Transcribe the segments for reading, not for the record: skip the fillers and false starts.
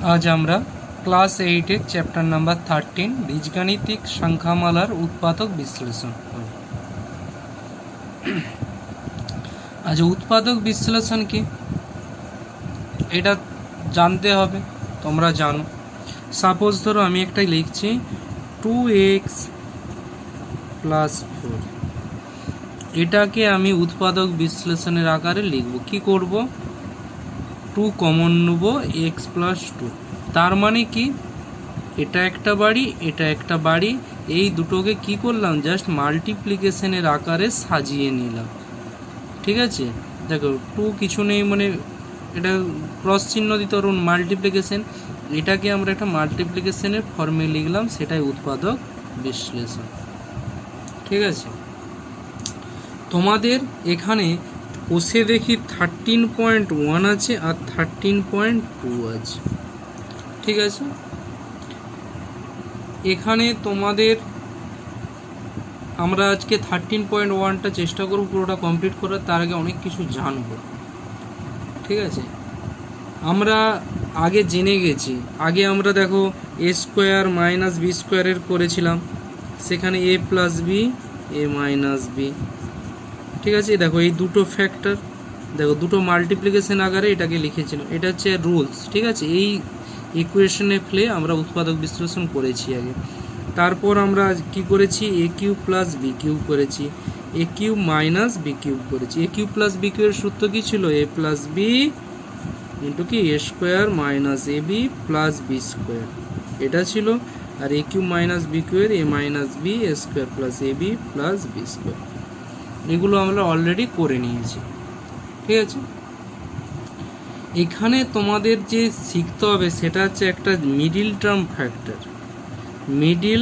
আজ আমরা class 8-এর chapter number 13 বীজগাণিতিক সংখ্যামালার উৎপাদক বিশ্লেষণ। আজ উৎপাদক বিশ্লেষণ কি এটা জানতে হবে, তোমরা জানো। সাপোজ ধরো আমি একটা লিখছি 2x + 4, এটাকে আমি উৎপাদক বিশ্লেষণের আকারে লিখব। কি করব? 2 কমন নেব, x + 2। তার মানে কি, এটা একটা বাড়ি, এটা একটা বাড়ি, এই দুটোকে কি করলাম, জাস্ট মাল্টিপ্লিকেশনের আকারে সাজিয়ে নিলাম। ঠিক আছে, দেখো 2 কিছু নেই, মানে এটা ক্রস চিহ্ন দিতে পারুন, মাল্টিপ্লিকেশন, এটাকে আমরা একটা মাল্টিপ্লিকেশনের ফর্মে লিখলাম, সেটাই উৎপাদক বিশ্লেষণ। ঠিক আছে, তোমাদের এখানে কোষে দেখি 13.1 আছে আর 13.2 আছে। ঠিক আছে, এখানে তোমাদের আমরা আজকে 13.1টা চেষ্টা করব পুরোটা কমপ্লিট করার, তার আগে অনেক কিছু জানবো। ঠিক আছে, আমরা আগে জেনে গেছি, আগে আমরা দেখো a² - b² এর করেছিলাম, সেখানে a + b a - b। ঠিক আছে, দেখো এই দুটো ফ্যাক্টর, দেখো দুটো মাল্টিপ্লিকেশন আকারে এটাকে লিখেছিলাম, এটা হচ্ছে রুলস। ঠিক আছে, এই ইকুয়েশনে ফেলে আমরা উৎপাদক বিশ্লেষণ করেছি আগে। তারপর আমরা কি করেছি, a³ + b³ করেছি, a³ - b³ করেছি। a³ + b³ এর সূত্র কি ছিল? a + b ইন্টু কি a² - ab + b², এটা ছিল। আর a³ - b² এর a - b a² + ab + b², এগুলো আমরা অলরেডি করে নিয়েছি। ঠিক আছে, এখানে তোমাদের যে শিখতে হবে সেটা হচ্ছে একটা middle term factor, middle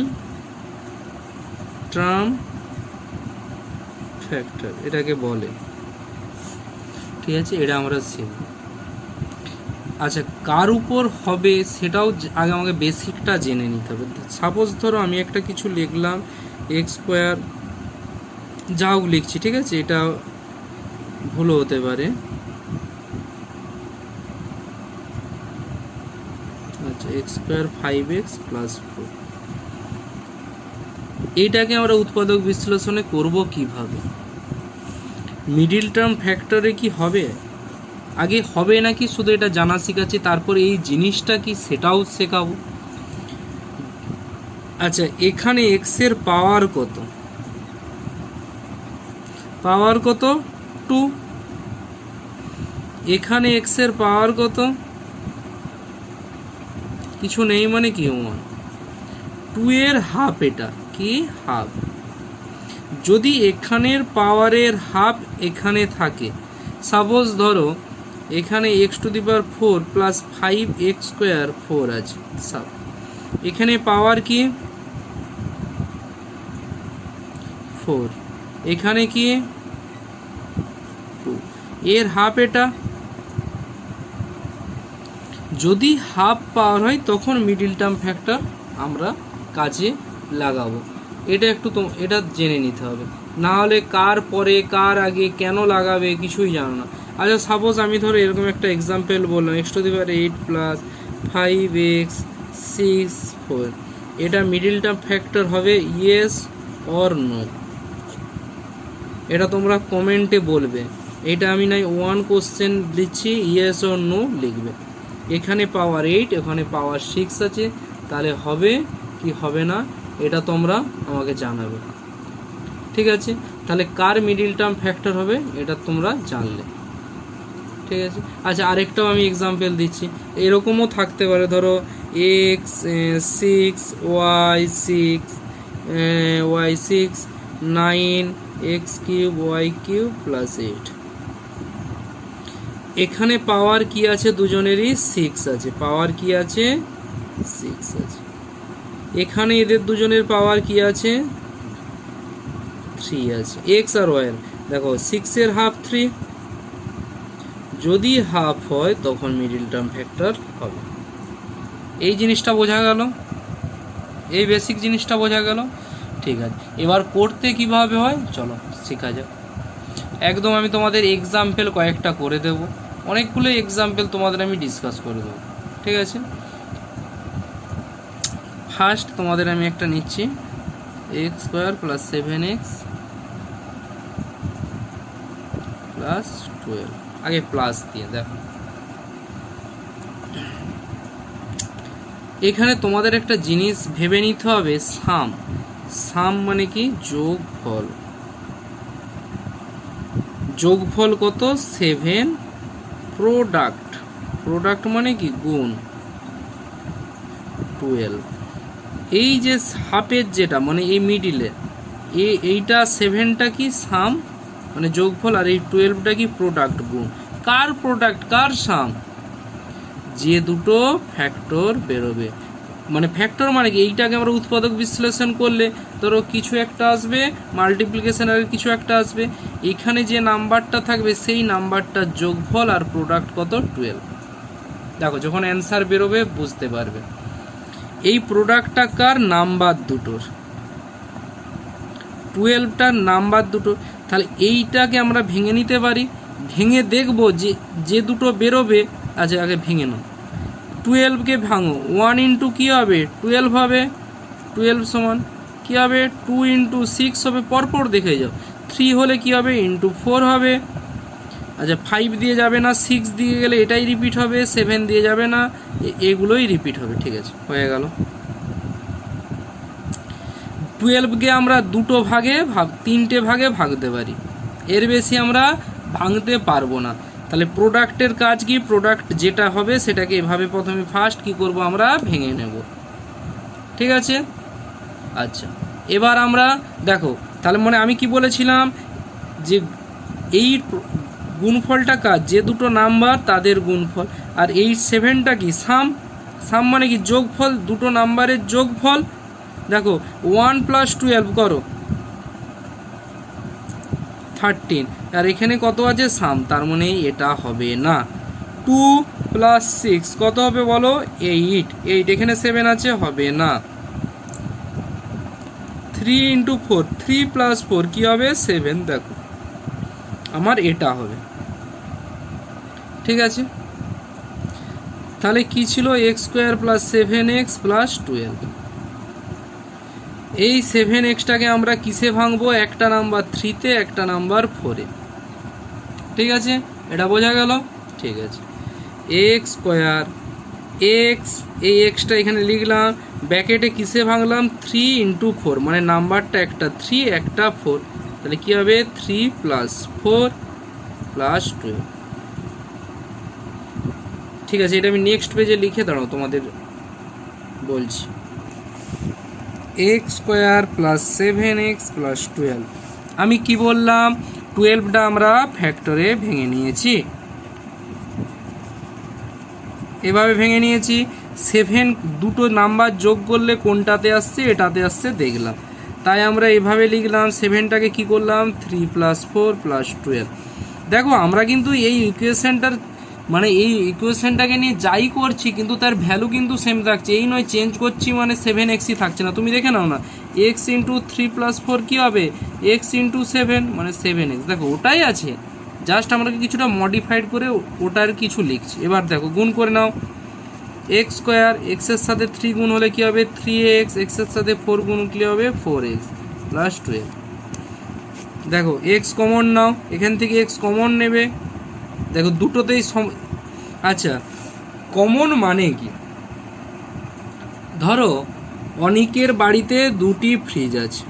term factor এটাকে বলে। ঠিক আছে, এটা আমরা শিখব। আচ্ছা, কার উপর হবে সেটাও আগে আমাকে বেসিকটা জেনে নিতে হবে। সাপোজ ধরো আমি একটা কিছু লিখলাম x², যা হোক লিখছি, ঠিক আছে, এটা ভুলও হতে পারে। আচ্ছা, x² 5x + 4, এইটাকে আমরা উৎপাদক বিশ্লেষণে করব কিভাবে? মিডিল টার্ম ফ্যাক্টরে কি হবে, আগে হবে নাকি শুধু এটা জানা শিখাচ্ছি, তারপর এই জিনিসটা কি সেটাও শেখাবো। আচ্ছা, এখানে x এর পাওয়ার কত? পাওয়ার কত? 2। এখানে x এর পাওয়ার কত? কিছু নেই, মানে কি 1। 2 এর হাফ, এটা কি হাফ। যদি এখানের পাওয়ারের হাফ এখানে থাকে, সাপোজ ধরো এখানে x⁴ + 5x² 4 আছে, এখানে পাওয়ার কি 4, এখানে কি 2, এর হাফ এটা। যদি হাফ পাওয়ার হয় তখন মিডিল টার্ম ফ্যাক্টর আমরা কাজে লাগাবো। এটা একটু এটা জেনে নিতে হবে, না হলে কার পরে কার আগে কেন লাগাবে কিছুই জানো না। আচ্ছা, সাপোজ আমি ধরো এরকম একটা এক্সাম্পল বললাম x⁴ + 5x 6 4, এটা মিডিল টার্ম ফ্যাক্টর হবে ইয়েস অর নো? এটা তোমরা কমেন্টে বলবে। এটা আমি নাই 1 কোশ্চেন দিচ্ছি, ইয়েস অর নো লিখবে। এখানে পাওয়ার 8, এখানে পাওয়ার 6 আছে, তাহলে হবে কি হবে না এটা তোমরা আমাকে জানাবে। ঠিক আছে, তাহলে কার মিডিল টার্ম ফ্যাক্টর হবে এটা তোমরা জানলে। ঠিক আছে, আচ্ছা আরেকটাও আমি এক্সাম্পল দিচ্ছি, এরকমও থাকতে পারে, ধরো x6 y6 y6 9 x³ y³ + 8, এখানে পাওয়ার কি আছে? দুজনেরই 6 আছে, পাওয়ার কি আছে? 6 আছে। এখানে এদের দুজনের পাওয়ার কি আছে? 3 আছে। এক্স আর ওয়াই, দেখো 6 এর হাফ 3, যদি হাফ হয় তখন মিডিল টার্ম ফ্যাক্টর হবে। এই জিনিসটা বোঝা গেল, এই বেসিক জিনিসটা বোঝা গেল। ঠিক আছে, এবার করতে কিভাবে হয় চলো শেখা যাক। একদম আমি তোমাদের এক্সাম্পল কয়েকটা করে দেব, অনেকগুলো এক্সাম্পল তোমাদের আমি ডিসকাস করে দেবো। ঠিক আছে, ফার্স্ট তোমাদের আমি একটা নিচ্ছি, x square plus 7x plus 12, আগে প্লাস দিয়ে দেখো। এখানে তোমাদের একটা জিনিস ভেবে নিতে হবে, সাম। সাম মানে কি? যোগফল। যোগফল কত? 7। প্রোডাক্ট, প্রোডাক্ট মানে কি? গুণ 12। এই যে হাফের যেটা মানে এই মিডিলে, এইটা 7টা কি? সাম মানে যোগফল, আর এই 12টা কি? প্রোডাক্ট, গুণ। কার প্রোডাক্ট? কার সাম? যে দুটো ফ্যাক্টর বেরোবে। মানে ফ্যাক্টর মানে কি? এইটাকে আমরা উৎপাদক বিশ্লেষণ করলে ধরো কিছু একটা আসবে, মাল্টিপ্লিকেশনের কিছু একটা আসবে, এখানে যে নাম্বারটা থাকবে সেই নাম্বারটার যোগফল, আর প্রোডাক্ট কত? 12। দেখো যখন অ্যান্সার বেরোবে বুঝতে পারবে। এই প্রোডাক্টটা কার? নাম্বার দুটোর, 12টার নাম্বার দুটো। তাহলে এইটাকে আমরা ভেঙে নিতে পারি, ভেঙে দেখবো যে দুটো বেরোবে। আচ্ছা আগে ভেঙে নাও, 12কে ভাঙো, 1 ইন্টু কী হবে? 12 হবে। 12 সমান কী হবে? 2 ইন্টু 6 হবে, পরপর দেখে যাও। 3 হলে কী হবে? ইন্টু 4 হবে। আচ্ছা 5 দিয়ে যাবে না, 6 দিয়ে গেলে এটাই রিপিট হবে, 7 দিয়ে যাবে না, এগুলোই রিপিট হবে। ঠিক আছে, হয়ে গেল। 12কে আমরা দুটো ভাগে তিনটে ভাগে ভাগতে পারি, এর বেশি আমরা ভাঙতে পারবো না। তাহলে প্রোডাক্টের কাজ কি? প্রোডাক্ট যেটা হবে সেটাকে এভাবে প্রথমে ফার্স্ট কি করব? আমরা ভেঙে নেব। ঠিক আছে। আচ্ছা এবার আমরা দেখো, তাহলে মানে আমি কি বলেছিলাম যে এই গুণফলটা কাজ, যে দুটো নাম্বার তাদের গুণফল। আর এই 7টা কি? সাম। সাম মানে কি? যোগফল, দুটো নাম্বারের যোগফল। দেখো 1 প্লাস 12 করো 13, আর এখানে কত আছে? সাম, তার মানে এটা হবে না। 2 প্লাস 6 কত হবে বলো? 8। এখানে 7 আছে, হবে না। 3 ইন্টু 4, 3 প্লাস 4 কী হবে? 7। দেখো আমার এটা হবে। ঠিক আছে, তাহলে কি ছিল? X square plus 7x plus 12। এই 7xটাকে আমরা কিসে ভাঙবো? একটা নাম্বার 3-তে, একটা নাম্বার 4-এ। ঠিক আছে, এটা বোঝা গেল? ঠিক আছে। এক্স স্কোয়ার এক্স, এই এক্সটা এখানে লিখলাম, ব্যাকেটে কিসে ভাঙলাম? 3 ইন্টু 4, মানে নাম্বারটা একটা 3 একটা 4, তাহলে কী হবে? 3 প্লাস 4 প্লাস 12। ঠিক আছে, এটা আমি নেক্সট পেজে লিখে দাঁড়াও তোমাদের বলছি। X square plus 7x plus 12। আমি কি বললাম? 12টা আমরা ফ্যাক্টরে ভেঙে নিয়েছি, এভাবে ভেঙে নিয়েছি। 7 দুটো নাম্বার যোগ করলে কোনটাতে আসছে? এটাতে আসছে দেখলাম, তাই আমরা এভাবে লিখলাম। 7টাকে কি করলাম? 3 প্লাস 4 প্লাস 12। দেখো আমরা কিন্তু এই ইকুয়েশনটার মানে এই ইকুয়েশনটাকে নিয়ে যাই করছি কিন্তু তার ভ্যালু কিন্তু সেম থাকছে, এই নয় চেঞ্জ করছি মানে 7xই থাকছে না। তুমি দেখে নাও না, এক্স ইন্টু 3 প্লাস 4 কী হবে? এক্স ইন্টু 7 মানে 7x। দেখো ওটাই আছে, জাস্ট আমরা কিছুটা মডিফাইড করে ওটার কিছু লিখছি। এবার দেখো গুণ করে নাও, এক্স স্কোয়ার, এক্সের সাথে 3 গুণ হলে কী হবে? 3x, এক্সের সাথে 4 গুণ কী হবে? 4x plus 12। দেখো এক্স কমন নাও, এখান থেকে এক্স কমন নেবে। দেখো দুটোতেই আচ্ছা কমন মানে কি? ধরো অনিকের বাড়িতে 2টি ফ্রিজ আছে,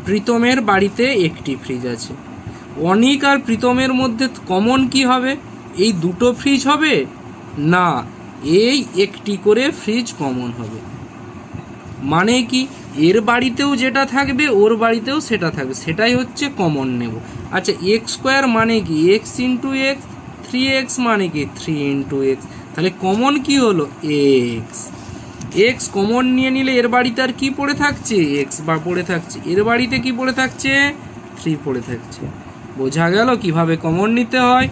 প্রীতমের বাড়িতে 1টি ফ্রিজ আছে। অনিক আর প্রীতমের মধ্যে কমন কি হবে? এই দুটো ফ্রিজ হবে না, এই একটি করে ফ্রিজ কমন হবে। মানে কি? এর বাড়িতেও যেটা থাকবে ওর বাড়িতেও সেটা থাকবে, সেটাই হচ্ছে কমন নেব। আচ্ছা এক্স স্কোয়ার মানে কি? এক্স ইন্টু এক্স, 3x মানে কি? 3 ইন্টু এক্স। তাহলে কমন কি হলো? এক্স। এক্স কমন নিয়ে নিলে এর বাড়িতে আর কি পড়ে থাকছে? এক্স বা পড়ে থাকছে। এর বাড়িতে কি পড়ে থাকছে? 3 পড়ে থাকছে। বোঝা গেল কিভাবে কমন নিতে হয়?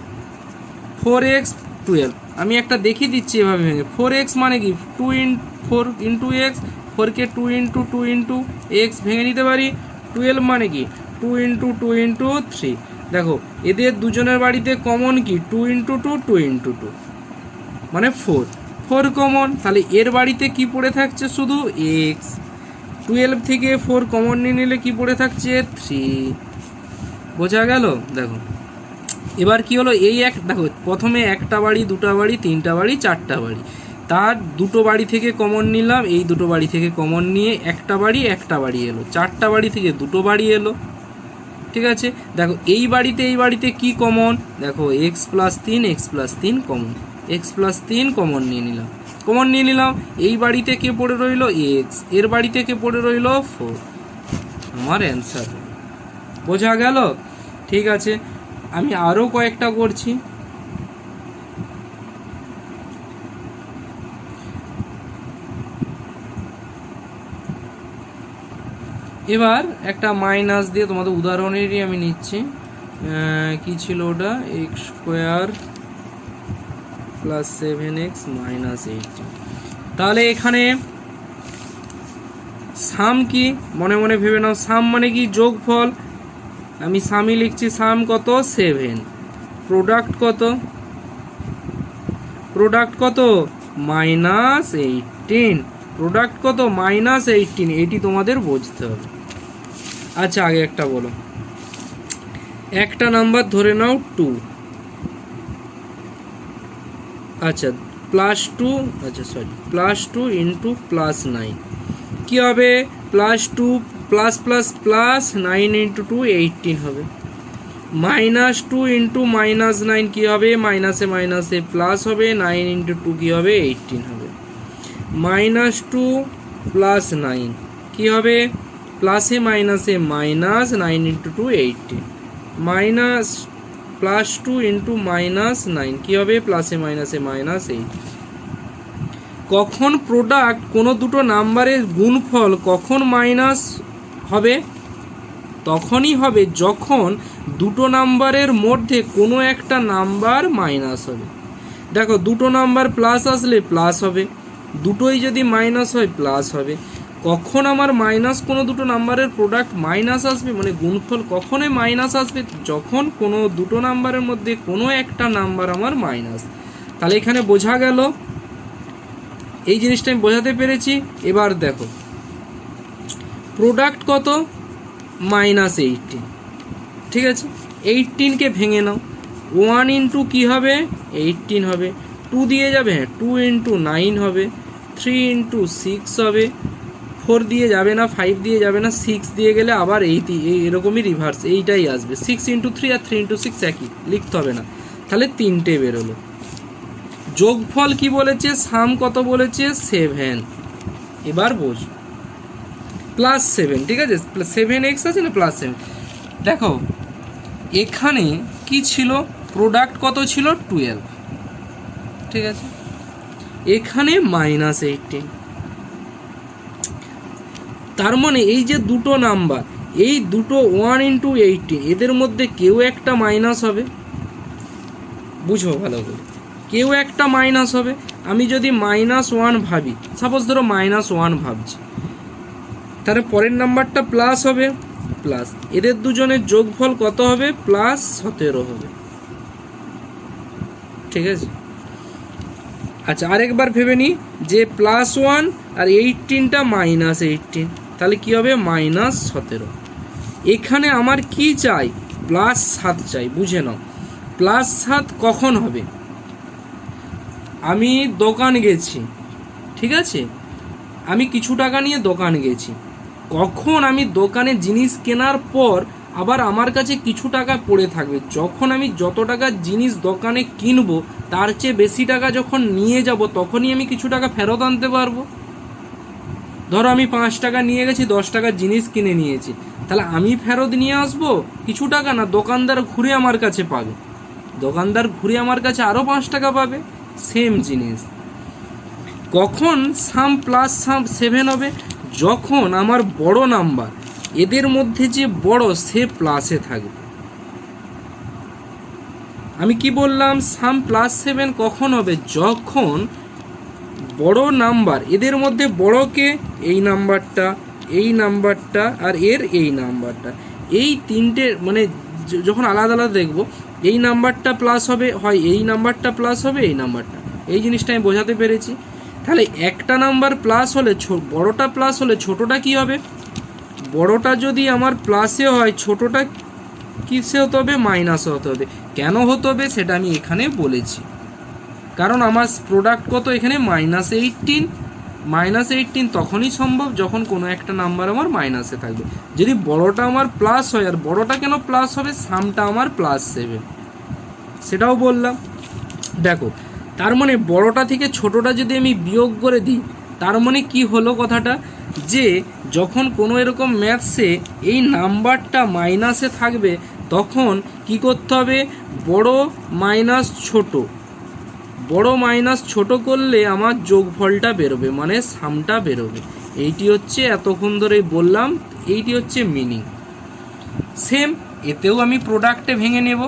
4x 12, আমি একটা দেখিয়ে দিচ্ছি এভাবে ভেঙে। 4x মানে কি? 4 ইন্টু এক্স, 4কে 2 ইন্টু 2 ইন্টু এক্স ভেঙে নিতে পারি। 12 মানে কি? 2 ইন্টু 2 ইন্টু 3। দেখো এদের দুজনের বাড়িতে কমন কি? 2 ইন্টু 2, 2 ইন্টু 2 মানে 4। 4 কমন, তাহলে এর বাড়িতে কি পড়ে থাকছে শুধু x। 12 থেকে 4 কমন নিয়ে নিলে কি পড়ে থাকছে 3। বোঝা গেল? দেখো এবার কি হলো, এই এক দেখো প্রথমে একটা বাড়ি, দুটা বাড়ি, তিনটা বাড়ি, চারটা বাড়ি, তার দুটো বাড়ি থেকে কমন নিলাম, এই দুটো বাড়ি থেকে কমন নিয়ে একটা বাড়ি এলো, চারটা বাড়ি থেকে দুটো বাড়ি এলো। ঠিক আছে, দেখো এই বাড়িতে কি কমন, দেখো X plus 3 common, x plus 3 common নিয়ে নিলাম। এই বাড়িতে কে পড়ে রইল এক্স, এর বাড়িতে কে পড়ে রইল 4, আমার অ্যান্সার। বোঝা গেল? ঠিক আছে, আমি আরও কয়েকটা করছি। এবার একটা মাইনাস দিয়ে তোমাদের উদাহরণেরই আমি নিচ্ছি। কি ছিল ওটা, x square plus 7x minus 8। তাহলে এখানে সাম কি মনে মনে ভেবে নাও, সাম মানে কি যোগফল, আমি সামই লিখছি, সাম কত 7, প্রোডাক্ট কত মাইনাস 18, প্রোডাক্ট কত মাইনাস 18, এটি তোমাদের বুঝতে হবে। আচ্ছা আগে একটা বলো, একটা নাম্বার ধরে নাও 2, আচ্ছা +2 ইন্টু +9 কি হবে, +2 প্লাস প্লাস প্লাস 9 ইন্টু 2 18 হবে। -2 ইন্টু -9 কি হবে, মাইনাসে মাইনাসে প্লাস হবে, 9 ইন্টু 2 কি হবে 18 হবে। -2 প্লাস 9 কি হবে, প্লাসে মাইনাসে মাইনাস, 9 ইন্টু 2 18, মাইনাস +2 ইন্টু -9 কি হবে, প্লাসে মাইনাসে মাইনাস 8। কখন প্রোডাক্ট কোনো দুটো নাম্বারের গুণফল কখন মাইনাস হবে, তখনই হবে যখন দুটো নাম্বারের মধ্যে কোনো একটা নাম্বার মাইনাস হবে। দেখো দুটো নাম্বার প্লাস আসলে প্লাস হবে, দুটোই যদি মাইনাস হয় প্লাস হবে। কখন আমার মাইনাস কোনো দুটো নাম্বারের প্রোডাক্ট মাইনাস আসবে, মানে গুণফল কখনই মাইনাস আসবে, যখন কোনো দুটো নাম্বারের মধ্যে কোনো একটা নাম্বার আমার মাইনাস। তাহলে এখানে বোঝা গেল, এই জিনিসটা আমি বোঝাতে পেরেছি। এবার দেখো প্রোডাক্ট কত -18, ঠিক আছে, 18কে ভেঙে নাও, 1 ইন্টু কী হবে 18 হবে, 2 দিয়ে যাবে, হ্যাঁ 2 ইন্টু 9 হবে, 3 ইন্টু 6 হবে, 4 দিয়ে যাবে না, 5 দিয়ে যাবে না, 6 দিয়ে গেলে আবার এরকমই রিভার্স এইটাই আসবে, 6 ইন্টু 3 আর 3 ইন্টু 6 একই, লিখতে হবে না। তাহলে 3টে বেরোলো। যোগফল কি বলেছে, সাম কত বলেছে 7, এবার বোঝ +7, ঠিক আছে, 7x আছে না +7। দেখো এখানে কি ছিল, প্রোডাক্ট কত ছিল 12, ঠিক আছে, এখানে -18, তার মানে এই যে দুটো নাম্বার, এই দুটো 1 ইন্টু 18, এদের মধ্যে কেউ একটা মাইনাস হবে, বুঝো ভালো করে, কেউ একটা মাইনাস হবে। আমি যদি -1 ভাবি, সাপোজ ধরো -1 ভাবছি, তাহলে পরের নাম্বারটা প্লাস হবে, প্লাস, এদের দুজনের যোগফল কত হবে, +17 হবে, ঠিক আছে। আচ্ছা আরেকবার ভেবে নিই, যে +1 আর 18টা -18, তাহলে কি হবে -17। এখানে আমার কি চাই, +7 চাই, বুঝে নাও। +7 কখন হবে, আমি দোকান গেছি, ঠিক আছে, আমি কিছু টাকা নিয়ে দোকান গেছি, কখন আমি দোকানে জিনিস কেনার পর আবার আমার কাছে কিছু টাকা পড়ে থাকবে, যখন আমি যত টাকার জিনিস দোকানে কিনবো তার চেয়ে বেশি টাকা যখন নিয়ে যাব, তখনই আমি কিছু টাকা ফেরত আনতে পারবো। ধরো আমি 5 টাকা নিয়ে গেছি, 10 টাকার জিনিস কিনে নিয়েছি, তাহলে আমি ফেরত নিয়ে আসবো কিছু টাকা না, দোকানদার ঘুরে আমার কাছে পাবে, দোকানদার ঘুরে আমার কাছে আরও 5 টাকা পাবে, সেম জিনিস। কখন সাম প্লাস সাম 7 হবে, যখন আমার বড় নাম্বার, এদের মধ্যে যে বড় সে প্লাসে থাকবে। আমি কি বললাম, সাম +7 কখন হবে, যখন বড় নাম্বার, এদের মধ্যে বড়কে এই নাম্বারটা আর এর এই নাম্বারটা, এই তিনটে মানে যখন আলাদা আলাদা দেখব, এই নাম্বারটা প্লাস হবে, হয় এই নাম্বারটা প্লাস হবে এই নাম্বারটা, এই জিনিসটা আমি বোঝাতে পেরেছি। তাহলে একটা নাম্বার প্লাস হলে বড়টা প্লাস হলে ছোটোটা কি হবে? বড়টা যদি আমার প্লাসে হয় ছোটোটা কিসে হতে হবে? মাইনাসে হতে হবে। কেন হতে হবে সেটা আমি এখানে বলেছি, কারণ আমার প্রোডাক্ট কত এখানে -18। -18 তখনই সম্ভব যখন কোনো একটা নাম্বার আমার মাইনাসে থাকবে। যদি বড়টা আমার প্লাস হয়, আর বড়টা কেন প্লাস হবে? সামটা আমার +7, সেটাও বললাম। দেখো, তার মানে বড়টা থেকে ছোটটা যদি আমি বিয়োগ করে দিই, তার মানে কি হলো কথাটা, যে যখন কোনো এরকম ম্যাথসে এই নাম্বারটা মাইনাসে থাকবে তখন কি করতে হবে? বড় মাইনাস ছোট, বড় মাইনাস ছোট করলে আমার যোগফলটা বেরোবে, মানে সামটা বেরোবে। এইটি হচ্ছে এতক্ষণ ধরেই বললাম, এইটি হচ্ছে মিনিং। সেম এতেও আমি প্রোডাক্টে ভেঙে নেব।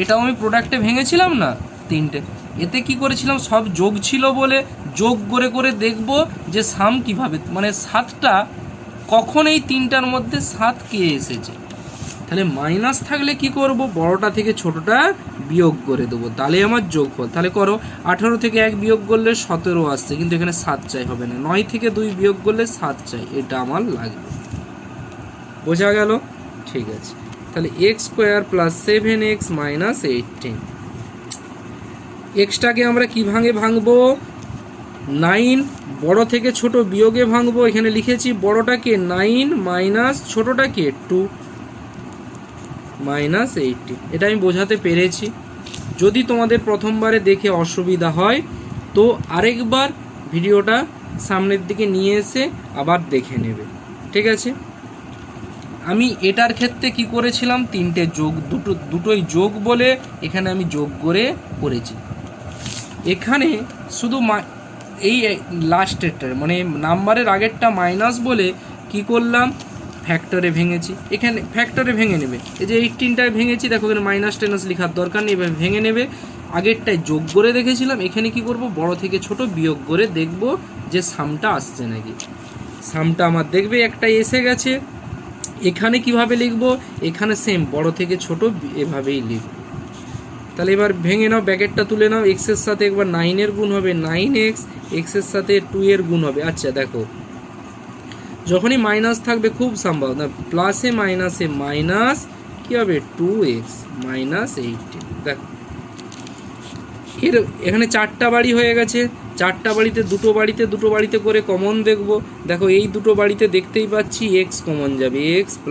এটাও আমি প্রোডাক্টে ভেঙেছিলাম না তিনটে। এতে কি করেছিলাম? সব যোগ ছিল বলে যোগ করে করে দেখব যে সাম কিভাবে, মানে 7টা কখন এই তিনটার মধ্যে 7 কে এসেছে। তাহলে মাইনাস থাকলে কি করব? বড়টা থেকে ছোটটা বিয়োগ করে দেবো, তাহলে আমার যোগফল। তাহলে করো, 18 থেকে 1 বিয়োগ করলে 17 আসছে, কিন্তু এখানে 7 চাই, হবে না। 9 থেকে 2 বিয়োগ করলে 7 চাই, এটা আমার লাগবে। বোঝা গেল? ঠিক আছে। তাহলে x² + 7x - 18, এক্সটাকে আমরা কি ভাঙবো? 9 বড় থেকে ছোট বিয়োগে ভাঙবো। এখানে লিখেছি বড়টাকে 9 মাইনাস ছোটটাকে 2 -18। এটা আমি বোঝাতে পেরেছি। যদি তোমাদের প্রথমবারে দেখে অসুবিধা হয় তো আরেকবার ভিডিওটা সামনের দিকে নিয়ে এসে আবার দেখে নেবে, ঠিক আছে? আমি এটার ক্ষেত্রে কি করেছিলাম? তিনটে যোগ, দুটোই যোগ বলে এখানে আমি যোগ করে করেছি। এখানে শুধু এই লাস্টেরটার মানে নাম্বারের আগেরটা মাইনাস বলে কি করলাম? ফ্যাক্টরে ভেঙেছি। এখানে ফ্যাক্টরে ভেঙে নেবে। এই যে 18টায় ভেঙেছি, দেখো এখানে -10 লেখার দরকার নেই, এবার ভেঙে নেবে। আগেরটায় যোগ করে দেখেছিলাম, এখানে কি করব? বড় থেকে ছোট বিয়োগ করে দেখব যে সামটা আসছে নাকি। সামটা আমার দেখবে একটা এসে গেছে। এখানে কিভাবে লিখব? এখানে সেম বড় থেকে ছোট এভাবেই লিখব। তাহলে এবার ভেঙে নাও, ব্যাকেটটা তুলে নাও। x এর সাথে একবার 9 এর গুণ হবে 9x, x এর সাথে 2 এর গুণ হবে। আচ্ছা দেখো, যখনই মাইনাস থাকবে খুব সম্ভব না, প্লাসে মাইনাসে মাইনাস কি হবে? 2x - 18। দেখো এখানে 4টা বাড়ি হয়ে গেছে। 4টা বাড়িতে দুটো বাড়িতে করে কমন দেখব। দেখো এই দুটো বাড়িতে দেখতেই পাচ্ছি x কমন যাবে, x +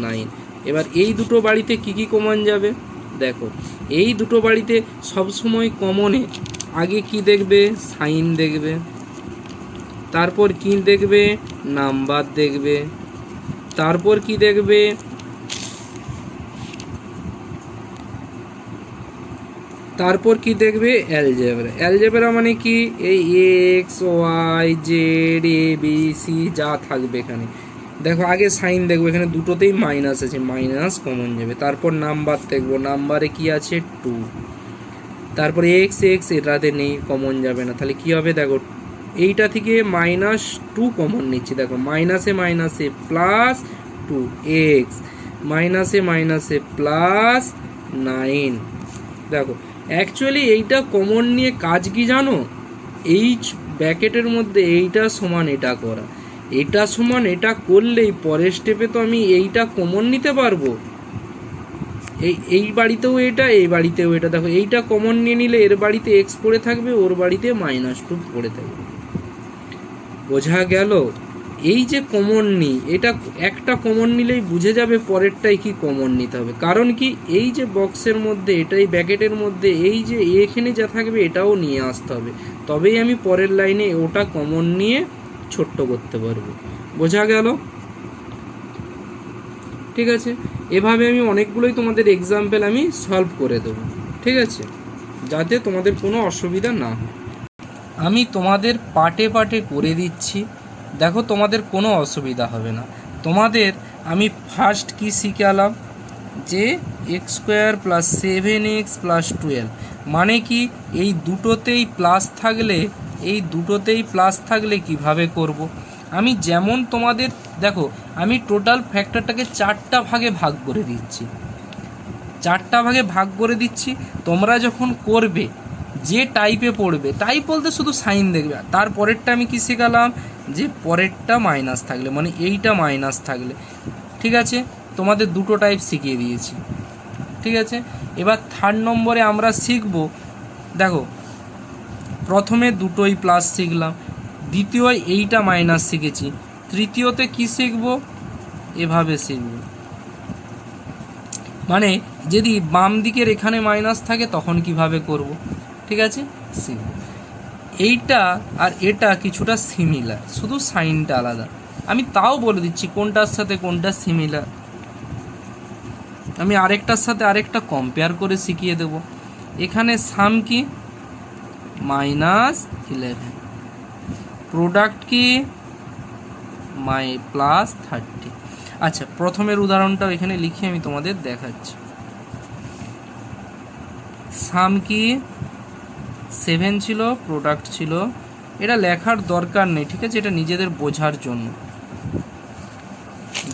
9। এবার এই দুটো বাড়িতে কি কি কমন যাবে? দেখো এই দুটো বাড়িতে সবসময় কমনে আগে কি দেখবে? সাইন দেখবে, তারপর কি দেখবে? নাম্বার দেখবে, তারপর কি দেখবে? তারপর কি দেখবে? অ্যালজেব্রা। অ্যালজেব্রা মানে কি? এই x Y Z A B C যা থাকবে এখানে। দেখো আগে সাইন দেখবো, এখানে দুটোতেই মাইনাস আছে, মাইনাস কমন যাবে। তারপর নাম্বার দেখবো, নাম্বারে কি আছে? 2। তারপরে এক্স এক্স এটাতে নেই, কমন যাবে না। তাহলে কি হবে? দেখো এইটা থেকে -2 কমন নিচ্ছি। দেখো মাইনাসে মাইনাসে +2 এক্স, মাইনাসে মাইনাসে +9। দেখো অ্যাকচুয়ালি এইটা কমন নিয়ে কাজ কি জানো? এই ব্র্যাকেটের মধ্যে এইটা সমান এটা করা, এটা সমান এটা করলেই পরের স্টেপে তো আমি এইটা কমন নিতে পারবো। এই বাড়িতেও এটা, এই বাড়িতেও এটা। দেখো এইটা কমন নিয়ে নিলে এর বাড়িতে এক্স পড়ে থাকবে, ওর বাড়িতে -2 পড়ে থাকবে। বোঝা গেল? এই যে কমন নিই, এটা একটা কমন নিলেই বুঝে যাবে পরেরটাই কি কমন নিতে হবে। কারণ কি? এই যে বক্সের মধ্যে এটা, এই ব্র্যাকেটের মধ্যে এই যে এখানে যা থাকবে এটাও নিয়ে আসতে হবে, তবেই আমি পরের লাইনে ওটা কমন নিয়ে ছোট্ট করতে পারবো। বোঝা গেল? ঠিক আছে, এভাবে আমি অনেকগুলোই তোমাদের এক্সাম্পল আমি সলভ করে দেবো, ঠিক আছে, যাতে তোমাদের কোনো অসুবিধা না হয়। আমি তোমাদের পার্টে পার্টে করে দিচ্ছি, দেখো তোমাদের কোনো অসুবিধা হবে না। তোমাদের আমি ফার্স্ট কি শিখালাম? যে x² + 7x + 12 মানে কি? এই দুটোতেই প্লাস থাকলে কিভাবে করব? আমি যেমন তোমাদের দেখো, আমি টোটাল ফ্যাক্টরটাকে 4টা ভাগে ভাগ করে দিচ্ছি। তোমরা যখন করবে যে টাইপে পড়বে, টাইপ বলতে শুধু সাইন দেখবে। তার পরেরটা আমি কি শেখালাম, যে পরেরটা মাইনাস থাকলে মানে এইটা মাইনাস থাকলে, ঠিক আছে, তোমাদের দুটো টাইপ শিখিয়ে দিয়েছি, ঠিক আছে। এবার 3rd নম্বরে আমরা শিখব, দেখো প্রথমে দুটোই প্লাস শিখলাম, দ্বিতীয় এইটা মাইনাস শিখেছি, তৃতীয়তে কি শিখব, এভাবে শিখব। মানে যদি বাম দিকের এখানে মাইনাস থাকে তখন কিভাবে করব, ঠিক আছে, শিখব। এইটা আর এটা কিছুটা সিমিলার, শুধু সাইনটা আলাদা। আমি তাও বলে দিচ্ছি কোনটার সাথে কোনটা সিমিলার। আমি আরেকটার সাথে আরেকটা কম্পেয়ার করে শিখিয়ে দেব। এখানে সাম কি, -11, প্রোডাক্ট কি, +30। আচ্ছা, প্রথমের উদাহরণটাও এখানে লিখে আমি তোমাদের দেখাচ্ছি। সাম কি 7 ছিল, প্রোডাক্ট ছিল, এটা লেখার দরকার নেই, ঠিক আছে, এটা নিজেদের বোঝার জন্য।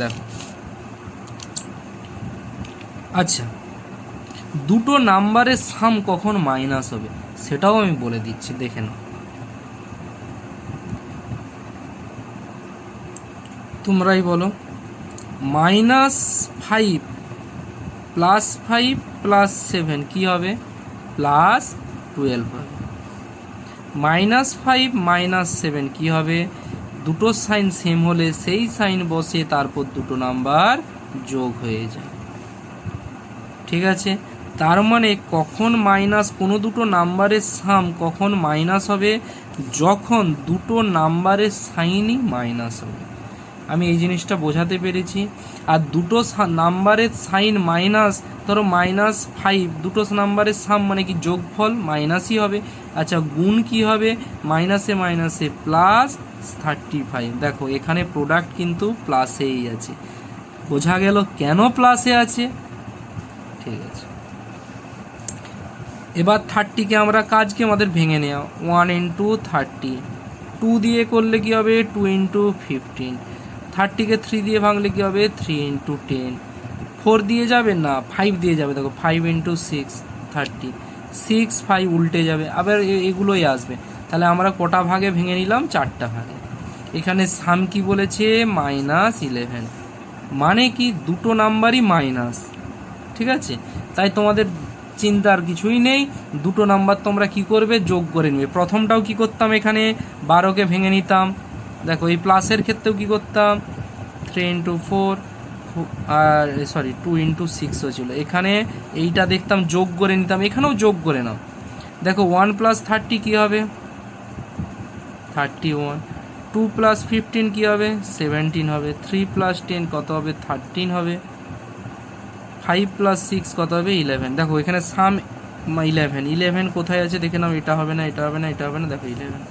দেখো, আচ্ছা, দুটো নাম্বারের সাম কখন মাইনাস হবে সেটাও আমি বলে দিচ্ছি, দেখে নাও। তোমরাই বলো, -5 +5 +7 কি হবে, +12 হবে। -5 -7 কি হবে, দুটো সাইন সেম হলে সেই সাইন বসে তারপর দুটো নাম্বার যোগ হয়ে যায়, ঠিক আছে। তার মানে কখন মাইনাস, কোনো দুটো নাম্বারের সাম কখন মাইনাস হবে, যখন দুটো নাম্বারের সাইনই মাইনাস হবে। আমি এই জিনিসটা বোঝাতে পেরেছি। আর দুটো নাম্বারের সাইন মাইনাস, ধরো -5, দুটো নাম্বারের সাম মানে কি যোগফল মাইনাসই হবে। আচ্ছা, গুণ কি হবে, মাইনাসে মাইনাসে +35। দেখো এখানে প্রোডাক্ট কিন্তু প্লাসেই আছে, বোঝা গেল কেন প্লাসে আছে, ঠিক আছে। এবার 30কে আমরা কাজকে আমাদের ভেঙে নেওয়া, 1 × 30, 2 দিয়ে করলে কি হবে, 2 × 15। 30কে 3 দিয়ে ভাঙলে কি হবে, 3 × 10। 4 দিয়ে যাবে না, 5 দিয়ে যাবে। দেখো 5 × 6 30, 6 5 উল্টে যাবে, আবার এগুলোই আসবে। তাহলে আমরা কটা ভাগে ভেঙে নিলাম, 4টা ভাগে। এখানে সাম কি বলেছে, -11, মানে কি দুটো নাম্বারই মাইনাস, ঠিক আছে। তাই তোমাদের চিন্তার কিছুই নেই, দুটো নাম্বার তোমরা কি করবে, যোগ করে নেবে। প্রথমটাও কি করতাম, এখানে 12কে ভেঙে নিতাম। দেখো এই প্লাসের ক্ষেত্রেও কি করতাম, 3 × 4, আর 2 × 6ও ছিল। এখানে এইটা দেখতাম যোগ করে নিতাম, এখানেও যোগ করে নাও। দেখো 1 + 30 কি হবে, 31। 2 + 15 কি হবে, 17 হবে। 3 + 10 কত হবে, 13 হবে। 5 + 6 কত হবে, 11। দেখো এখানে সাম 11 কোথায় আছে দেখে নাও, এটা হবে না, এটা হবে না, এটা হবে না, দেখো 11।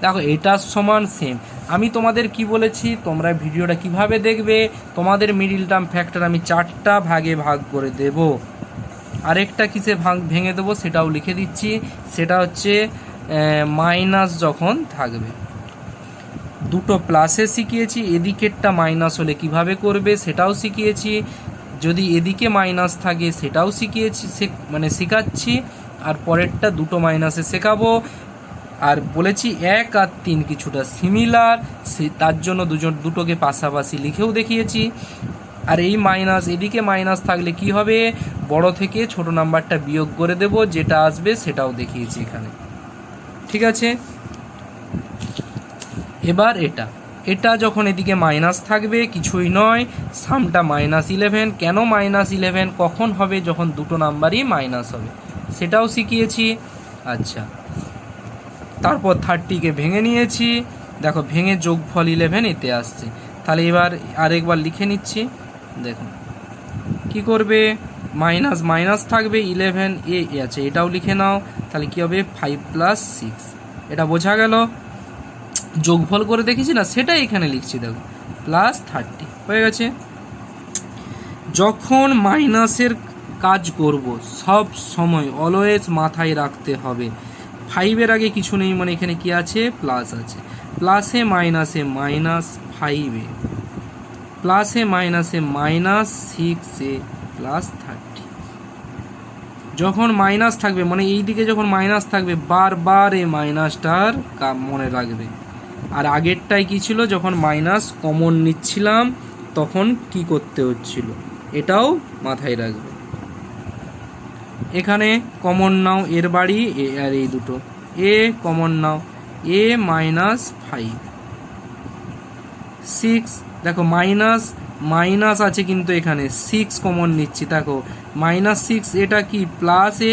দেখো এটার সমান সেম। আমি তোমাদের কি বলেছি, তোমরা ভিডিওটা কিভাবে দেখবে, তোমাদের মিডিল টার্ম ফ্যাক্টর আমি 4টা ভাগে ভাগ করে দেব। আরেকটা কিসে ভেঙে দেবো সেটাও লিখে দিচ্ছি, সেটা হচ্ছে মাইনাস যখন থাকবে। দুটো প্লাসে শিখিয়েছি, এদিকেরটা মাইনাস হলে কিভাবে করবে সেটাও শিখিয়েছি। যদি এদিকে মাইনাস থাকে সেটাও শিখিয়েছি, মানে শেখাচ্ছি। আর পরেরটা দুটো মাইনাসে শেখাবো। আর বলেছি 1 আর 3 কিছুটা সিমিলার, তার জন্য দুটোকে পাশাপাশি লিখেও দেখিয়েছি। আর এই মাইনাস, এদিকে মাইনাস থাকলে কি হবে, বড় থেকে ছোট নাম্বারটা বিয়োগ করে দেব, যেটা আসবে সেটাও দেখিয়েছি এখানে, ঠিক আছে। এবার এটা যখন এদিকে মাইনাস থাকবে, কিছুই নয়, সামটা -11। কেন -11 কখন হবে, যখন দুটো নাম্বারই মাইনাস হবে, সেটাও শিখিয়েছি। আচ্ছা, তারপর 30কে ভেঙে নিয়েছি, দেখো ভেঙে যোগফল 11 এতে আসছে। তাহলে এবার আরেকবার লিখে নিচ্ছি, দেখো কি করবে, মাইনাস মাইনাস থাকবে, 11 এ আছে, এটাও লিখে নাও। তাহলে কি হবে, 5 + 6। এটা বোঝা গেল, যোগফল করে দেখেছি না, সেটাই এখানে লিখছি। দেখো +30 হয়ে গেছে। যখন মাইনাসের কাজ করব সব সময় অলওয়েজ মাথায় রাখতে হবে 5-এর আগে কিছু নেই, মানে এখানে কি আছে, প্লাস আছে। প্লাসে মাইনাসে -5, প্লাসে মাইনাসে -6 + 30। যখন মাইনাস থাকবে মানে এই দিকে যখন মাইনাস থাকবে বারবার এই মাইনাসটার মনে রাখবে। আর আগেরটাই কি ছিল, যখন মাইনাস কমন নিচ্ছিলাম তখন কি করতে হচ্ছিল, এটাও মাথায় রাখবে। এখানে কমন নাও এর বাড়ি এ আর এই দুটো, এ কমন নাও, এ -5 6, দেখো মাইনাস মাইনাস আছে কিন্তু এখানে 6 কমন নিচ্ছি, দেখো -6 এটা কি প্লাস এ,